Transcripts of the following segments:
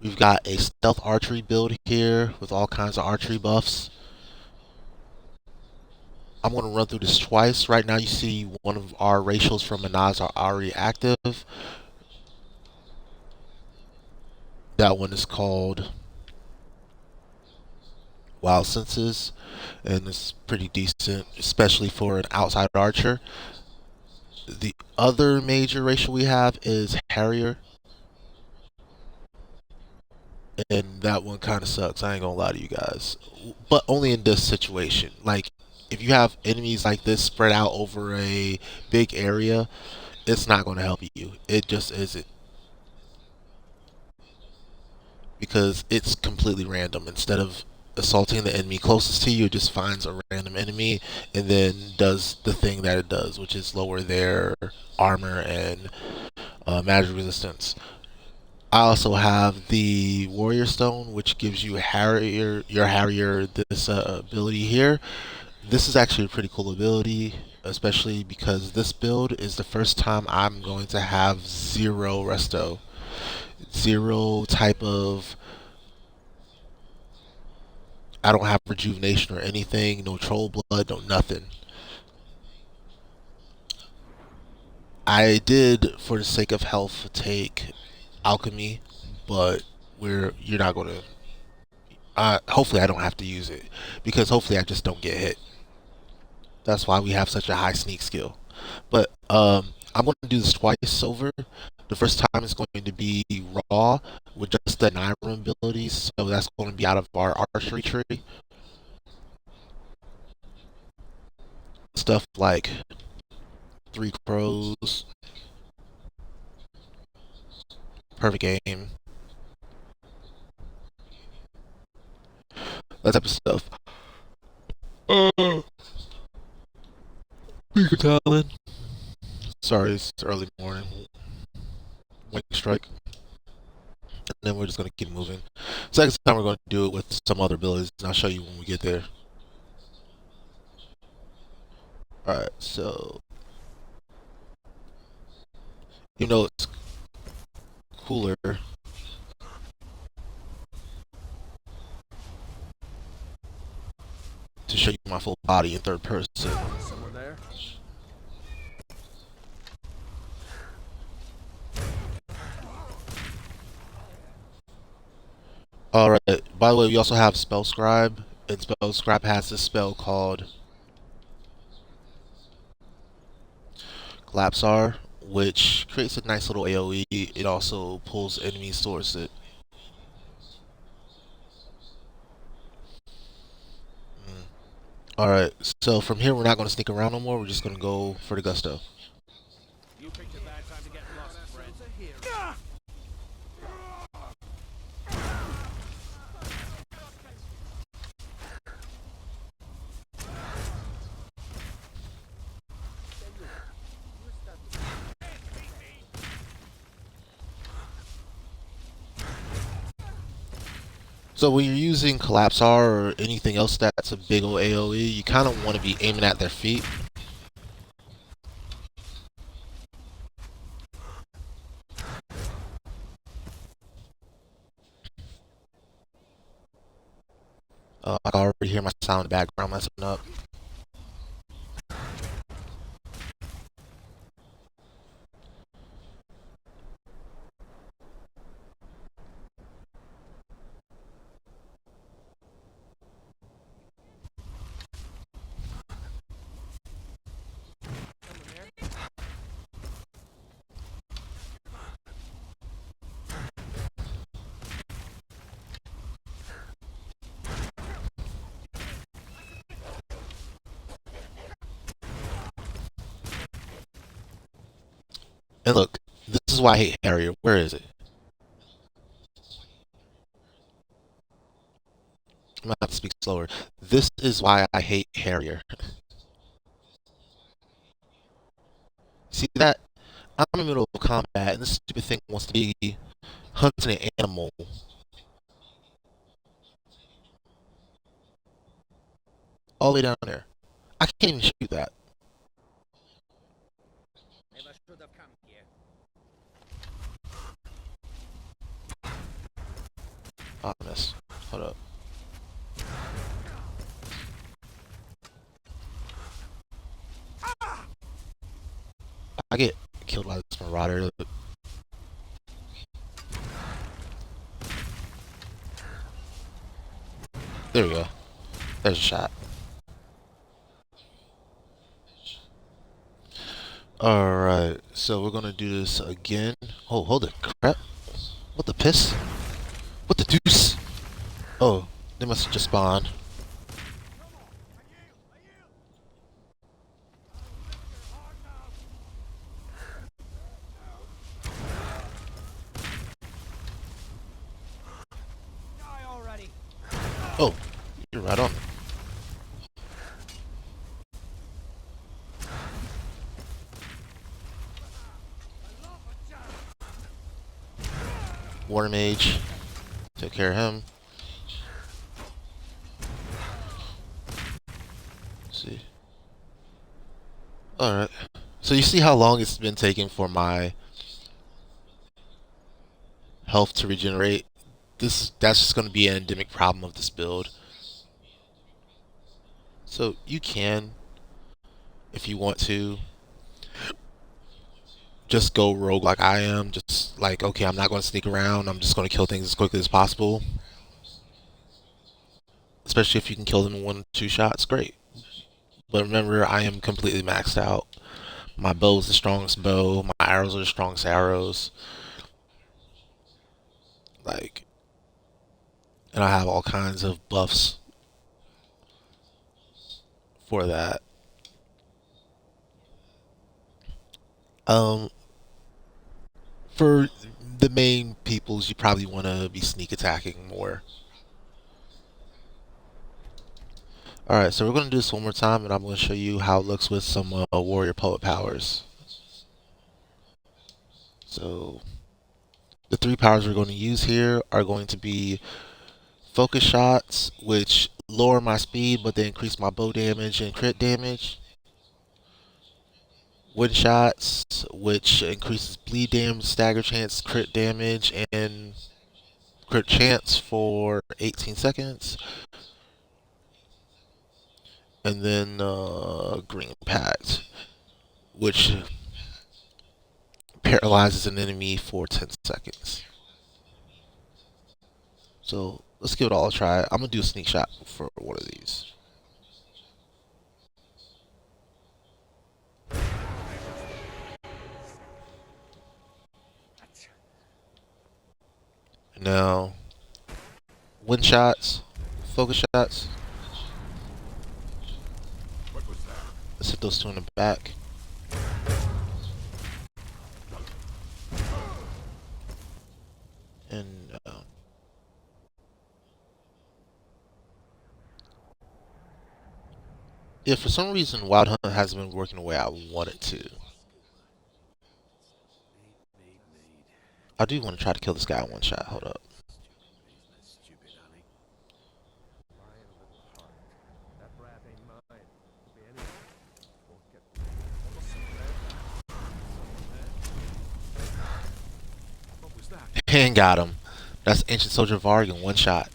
We've got a stealth archery build here with all kinds of archery buffs. I'm going to run through this twice. Right now you see one of our ratios from Enai's are already active. That one is called Wild Senses, and it's pretty decent, especially for an outside archer. The other major ratio we have is Harrier, and that one kind of sucks. I ain't gonna lie to you guys, but only in this situation. Like, if you have enemies like this spread out over a big area, it's not going to help you. It just isn't, because it's completely random. Instead of assaulting the enemy closest to you, it just finds a random enemy and then does the thing that it does, which is lower their armor and magic resistance. I also have the Warrior Stone, which gives you Harrier this ability here. This is actually a pretty cool ability, especially because this build is the first time I'm going to have zero resto, zero type of. I don't have rejuvenation or anything, no troll blood, no nothing. I did, for the sake of health, take alchemy, but you're not gonna. Hopefully, I don't have to use it because hopefully I just don't get hit. That's why we have such a high sneak skill. But I'm going to do this twice over. The first time is going to be raw with just the EnaiRim abilities, so that's going to be out of our archery tree. Stuff like three crows, perfect aim, that type of stuff. Beacon Talon. Sorry, it's early morning. Wake strike. And then we're just going to keep moving. Second time we're going to do it with some other abilities, and I'll show you when we get there. Alright, so you know it's cooler to show you my full body in third person. Someone there? Alright, by the way, we also have Spell Scribe, and Spell Scribe has this spell called Collapsar, which creates a nice little AoE. It also pulls enemies towards it. Alright, so from here we're not going to sneak around no more, we're just going to go for the gusto. You picked a bad time to get lost, friend. So when you're using Collapsar or anything else that's a big old AoE, you kind of want to be aiming at their feet. I can already hear my sound in the background messing up. And look, this is why I hate Harrier. Where is it? I'm gonna have to speak slower. This is why I hate Harrier. See that? I'm in the middle of combat, and this stupid thing wants to be hunting an animal. All the way down there. I can't even shoot that. Never should have come here. Hold up. I get killed by this marauder. There we go. There's a shot. Alright, so we're gonna do this again. Oh, hold it. Crap. What the piss? What the deuce? Oh, they must have just spawned. Die already. Oh, you're right on. Water Mage. Take care of him. Let's see. Alright. So you see how long it's been taking for my health to regenerate? That's just gonna be an endemic problem of this build. So you can, if you want to, just go rogue like I am. Just like, okay, I'm not gonna sneak around, I'm just gonna kill things as quickly as possible. Especially if you can kill them in 1 or 2 shots, great. But remember, I am completely maxed out. My bow is the strongest bow. My arrows are the strongest arrows. Like, and I have all kinds of buffs for that. Um, for the main peoples, you probably want to be sneak attacking more. Alright, so we're going to do this one more time, and I'm going to show you how it looks with some warrior poet powers. So, the 3 powers we're going to use here are going to be focus shots, which lower my speed, but they increase my bow damage and crit damage. Wind shots, which increases bleed damage, stagger chance, crit damage, and crit chance for 18 seconds. And then green pact, which paralyzes an enemy for 10 seconds. So let's give it all a try. I'm gonna do a sneak shot for one of these. Now, wind shots, focus shots. Let's hit those two in the back. And yeah, for some reason, Wild Hunt hasn't been working the way I want it to. I do want to try to kill this guy in 1 shot. Hold up. That brat ain't mine. Could be anyone. Won't get. What was that? And got him. That's Ancient Soldier Varg in 1 shot.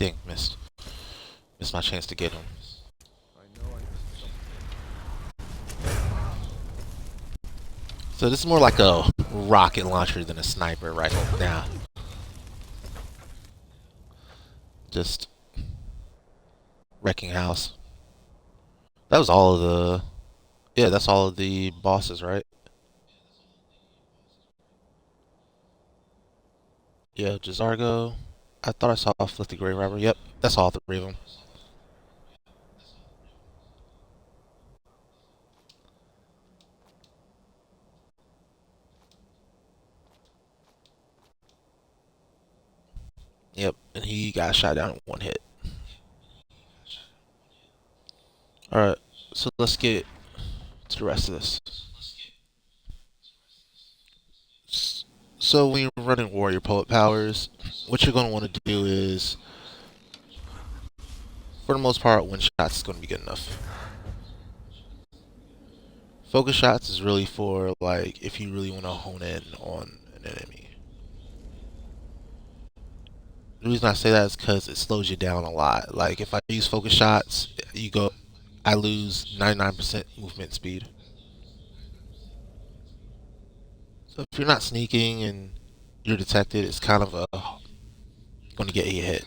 Dang, missed. Missed my chance to get him. I know I did something. So this is more like a rocket launcher than a sniper right now. Just wrecking house. That was all of the... Yeah, that's all of the bosses, right? Yeah, Jazargo. I thought I saw Flick the Grey Robber. Yep, that's all 3 of them. Yep, and he got shot down in 1 hit. Alright, so let's get to the rest of this. So when you're running warrior poet powers, what you're going to want to do is, for the most part, 1 shot is going to be good enough. Focus shots is really for like if you really want to hone in on an enemy. The reason I say that is because it slows you down a lot. Like if I use focus shots, I lose 99% movement speed. So if you're not sneaking and you're detected, it's kind of going to get you hit.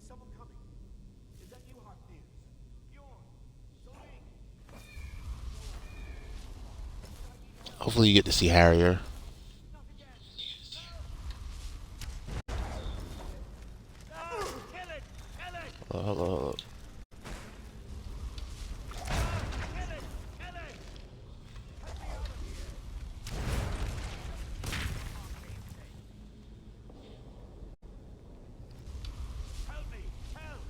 Is someone coming? Is that you, Hartnett? Bjorn! Zoe! I need help! Hopefully you get to see Harrier. Not again! No! Kill it! Kill it! Hello, hello, hello. Kill it! Kill it! Get me out of here! Help me! Help!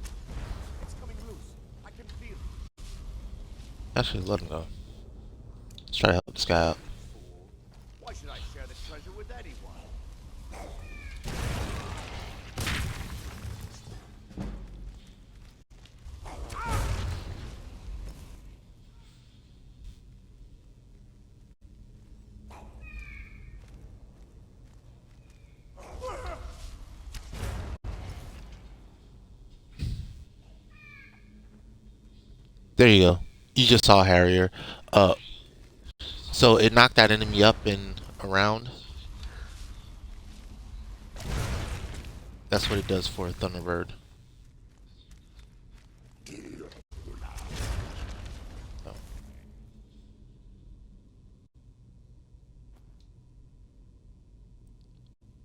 It's coming loose. I can feel it. Actually, let him go. Let's try to help this guy out. Fool. Why should I share the treasure with anyone? There you go. You just saw Harrier. Uh, so it knocked that enemy up and around. That's what it does for a Thunderbird. Oh.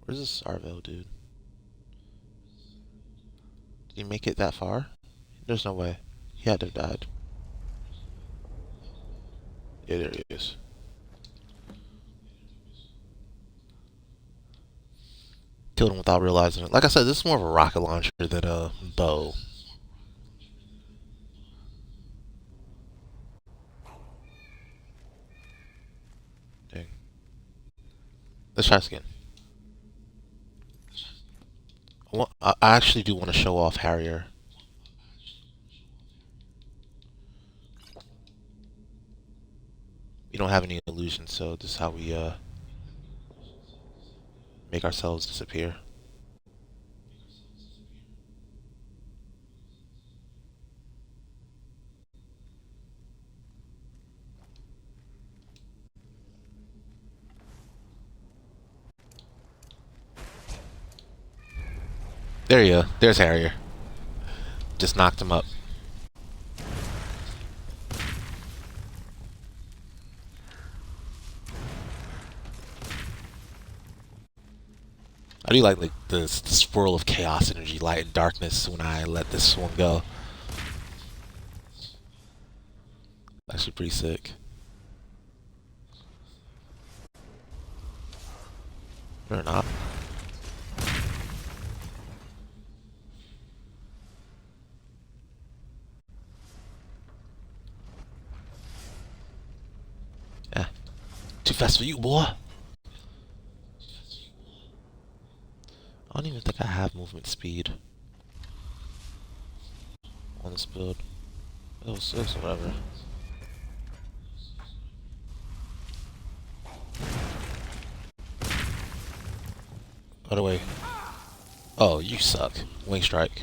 Where's this Arvel dude? Did he make it that far? There's no way. He had to have died. Yeah, there he is. Killed him without realizing it. Like I said, this is more of a rocket launcher than a bow. Dang. Let's try this again. I actually do want to show off Harrier. We don't have any illusions, so this is how we make ourselves disappear. There you go. There's Harrier. Just knocked him up. I do like the swirl of chaos energy, light and darkness when I let this one go. Actually pretty sick. Or not. Yeah. Too fast for you, boy. I don't even think I have movement speed on this build. It was 6 or whatever. By the way. Oh, you suck. Wing strike.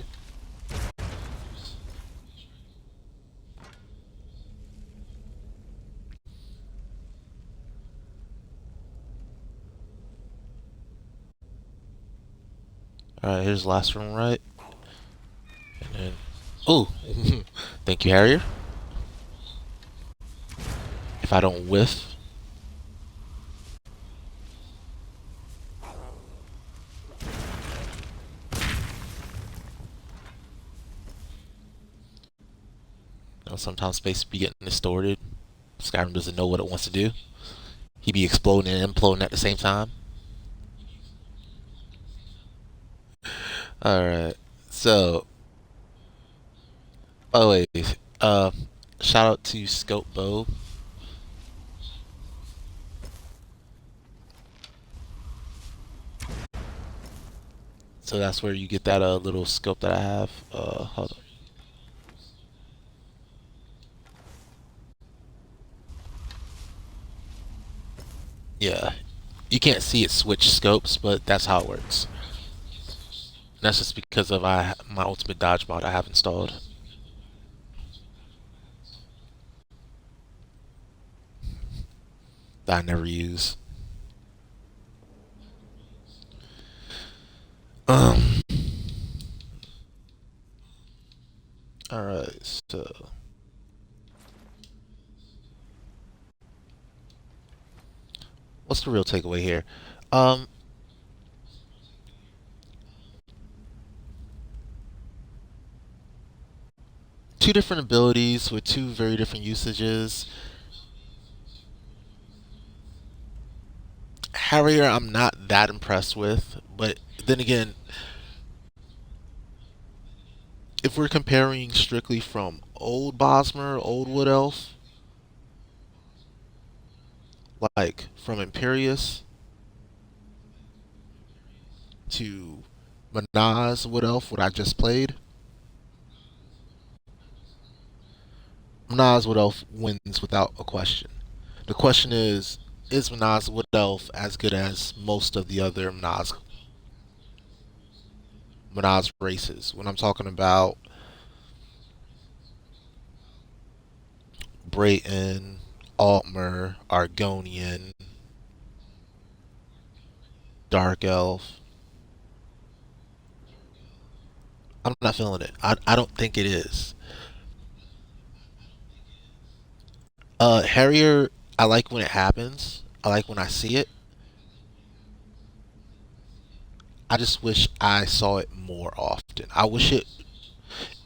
Alright, here's the last room, right? And then. Ooh! Thank you, Harrier. If I don't whiff. sometimes space be getting distorted. Skyrim doesn't know what it wants to do. He be exploding and imploding at the same time. All right. So, oh wait. Shout out to Scope Bow. So that's where you get that little scope that I have. Hold on. Yeah, you can't see it switch scopes, but that's how it works. And that's just because of my ultimate dodge mod I have installed that I never use. Um. All right. So what's the real takeaway here? Um. Two different abilities with two very different usages. Harrier, I'm not that impressed with, but then again, if we're comparing strictly from old Bosmer, old Wood Elf, like from Imperius to Manaz Wood Elf, what I just played, Manaz Wood Elf wins without a question. The question is Manaz Wood Elf as good as most of the other Manaz races? When I'm talking about Brayton, Altmer, Argonian, Dark Elf, I'm not feeling it. I don't think it is. Harrier, I like when it happens. I like when I see it. I just wish I saw it more often. I wish it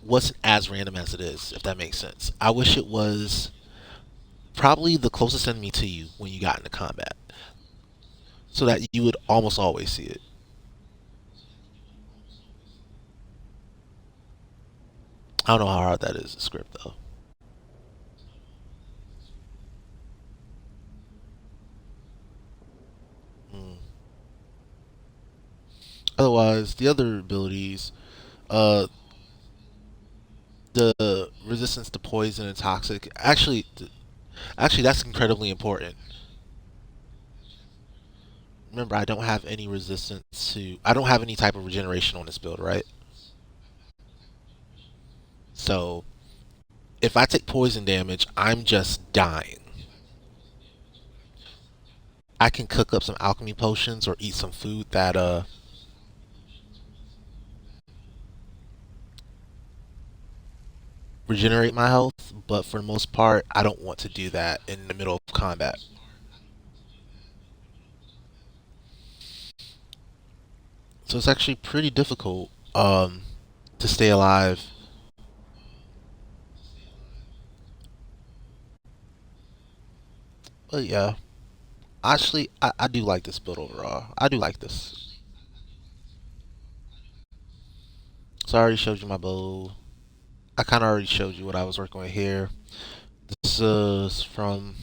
wasn't as random as it is, if that makes sense. I wish it was probably the closest enemy to you when you got into combat, so that you would almost always see it. I don't know how hard that is to script though. Mm. Otherwise, the other abilities, uh, the resistance to poison and toxic. Actually, that's incredibly important. Remember, I don't have any resistance to. I don't have any type of regeneration on this build, right? So if I take poison damage, I'm just dying. I can cook up some alchemy potions or eat some food that regenerate my health, but for the most part, I don't want to do that in the middle of combat. So it's actually pretty difficult to stay alive. But yeah, actually, I do like this build overall. I do like this. So I already showed you my bow. I kind of already showed you what I was working with here. This is from.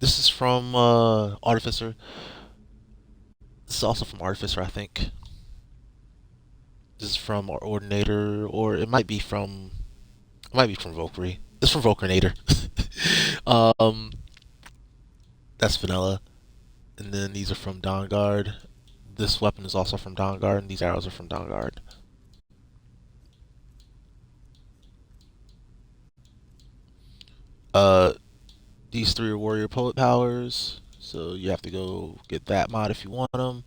This is from Artificer. This is also from Artificer, I think. This is from our Ordinator, or it might be from. It might be from Valkyrie. It's from Vulcanator. um, that's vanilla. And then these are from Dawnguard. This weapon is also from Dawnguard, and these arrows are from Dawnguard. Uh, these three are Warrior Poet powers, so you have to go get that mod if you want them.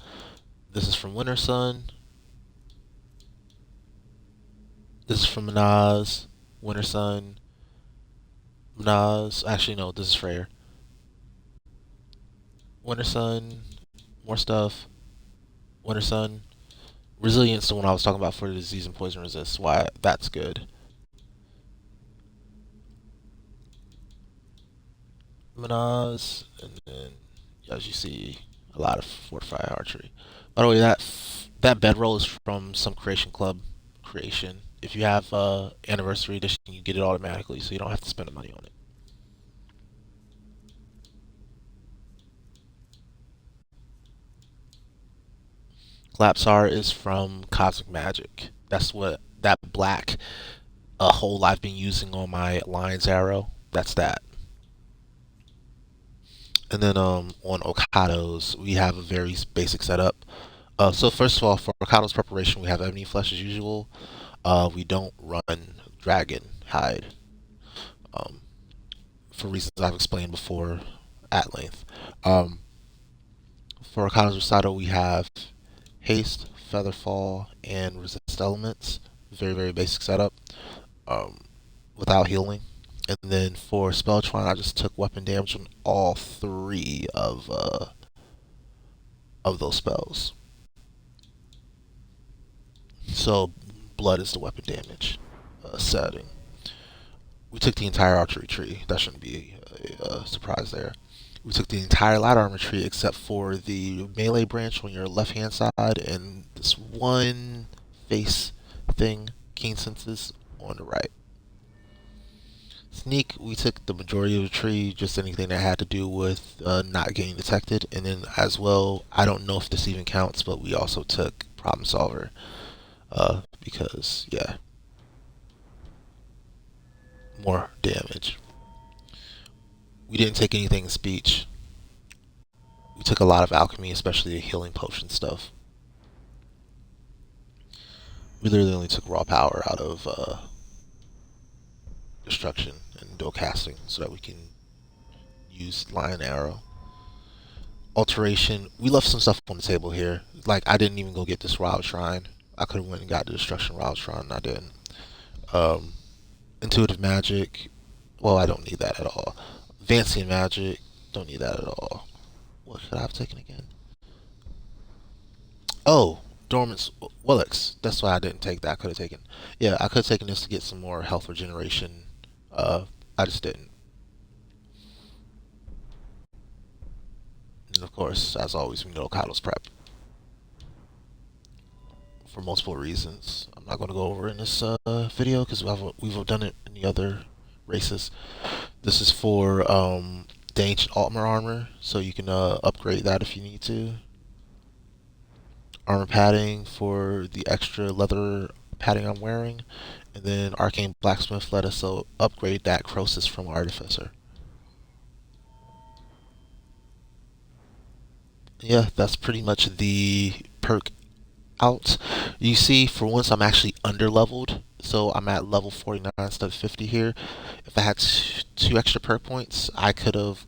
This is from Winter Sun. This is from Minaz, Winter Sun, Minaz. Actually, no, this is Freyr. Winter Sun, more stuff. Winter Sun, Resilience, the one I was talking about for the disease and poison resist. Why that's good. Minaz, and then as you see, a lot of fortified archery. By the way, that bedroll is from some creation club creation. If you have anniversary edition, you get it automatically, so you don't have to spend the money on it. Collapsar is from Cosmic Magic. That's what that black hole I've been using on my lion's arrow. That's that. And then on Okados, we have a very basic setup. So first of all, for Okado's preparation, we have ebony flesh as usual. We don't run dragon hide um, for reasons I've explained before at length. Um, for Okado's Recital, we have haste, featherfall, and resist elements. Very very basic setup. Um, without healing. And then for Spelltron, I just took weapon damage on all three of those spells. So blood is the weapon damage setting. We took the entire archery tree. That shouldn't be a surprise there. We took the entire light armor tree except for the melee branch on your left hand side and this one face thing, keen senses, on the right. Sneak, we took the majority of the tree, just anything that had to do with not getting detected. And then, as well, I don't know if this even counts, but we also took Problem Solver. Because, yeah, more damage. We didn't take anything in speech. We took a lot of alchemy, especially the healing potion stuff. We literally only took raw power out of destruction and dual casting so that we can use lion arrow. Alteration. We left some stuff on the table here. Like I didn't even go get this wild shrine. I could have went and got the destruction wild shrine, and I didn't. Um, intuitive magic. Well, I don't need that at all. Vancian magic. Don't need that at all. What should I have taken again? Oh, dormant Willix. That's why I didn't take that. I could have taken. Yeah, I could have taken this to get some more health regeneration. I just didn't. And of course, as always, we know Kylo's prep for multiple reasons. I'm not going to go over in this video because we've done it in the other races. This is for the ancient Altmer armor, so you can upgrade that if you need to. Armor padding for the extra leather padding I'm wearing, and then Arcane Blacksmith let us upgrade that Croesus from Artificer. Yeah, that's pretty much the perk out. You see, for once, I'm actually under leveled, so I'm at level 49 instead of 50 here. If I had two extra perk points, I could have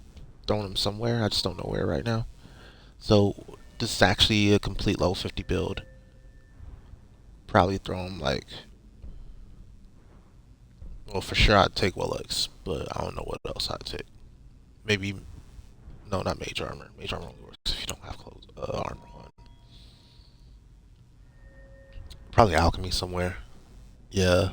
thrown them somewhere. I just don't know where right now. So this is actually a complete level 50 build. Probably throw them like, well, for sure I'd take Willix, but I don't know what else I'd take. Maybe no, not mage armor. Mage armor only works if you don't have clothes armor on. Probably alchemy somewhere. Yeah.